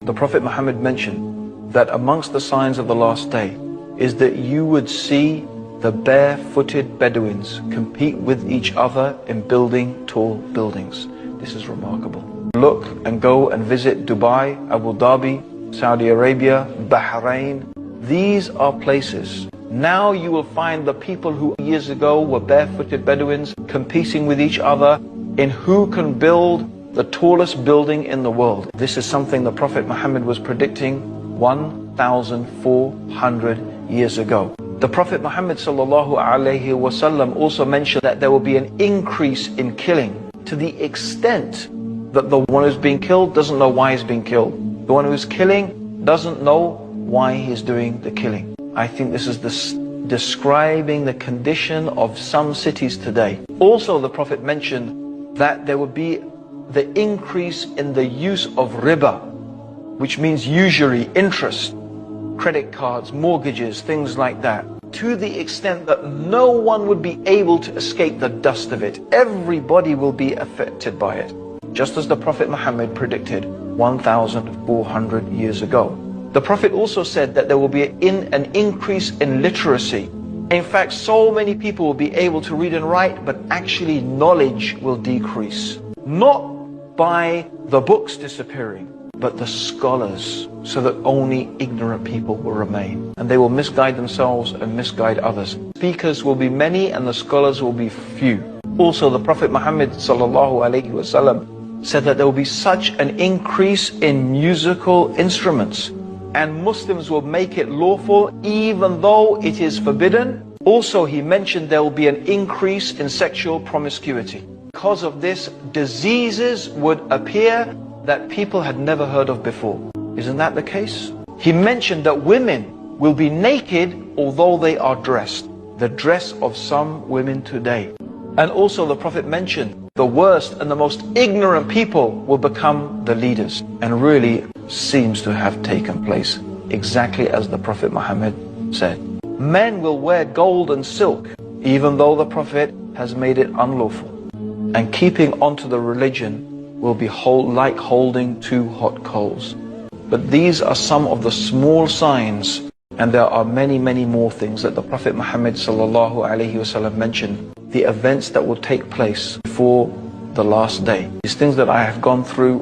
The Prophet Muhammad mentioned that amongst the signs of the last day is that you would see the barefooted Bedouins compete with each other in building tall buildings. This is remarkable. Look and go and visit Dubai, Abu Dhabi, Saudi Arabia, Bahrain. These are places. Now you will find the people who years ago were barefooted Bedouins competing with each other in who can build the tallest building in the world. This is something the Prophet Muhammad was predicting 1,400 years ago. The Prophet Muhammad ﷺ also mentioned that there will be an increase in killing to the extent that the one who's being killed doesn't know why he's being killed. The one who's killing doesn't know why he's doing the killing. I think this is describing the condition of some cities today. Also, the Prophet mentioned that there would be the increase in the use of riba, which means usury, interest, credit cards, mortgages, things like that, to the extent that no one would be able to escape the dust of it. Everybody will be affected by it, just as the Prophet Muhammad predicted 1,400 years ago. The Prophet also said that there will be an increase in literacy. In fact, so many people will be able to read and write, but actually knowledge will decrease. Not by the books disappearing, but the scholars, so that only ignorant people will remain. And they will misguide themselves and misguide others. Speakers will be many and the scholars will be few. Also, the Prophet Muhammad ﷺ said that there will be such an increase in musical instruments, and Muslims will make it lawful even though it is forbidden. Also, he mentioned there will be an increase in sexual promiscuity. Because of this, diseases would appear that people had never heard of before. Isn't that the case? He mentioned that women will be naked although they are dressed. The dress of some women today. And also the Prophet mentioned the worst and the most ignorant people will become the leaders. And really seems to have taken place exactly as the Prophet Muhammad said. Men will wear gold and silk even though the Prophet has made it unlawful. And keeping onto the religion will be like holding two hot coals. But these are some of the small signs, and there are many, many more things that the Prophet Muhammad ﷺ mentioned. The events that will take place before the last day. These things that I have gone through.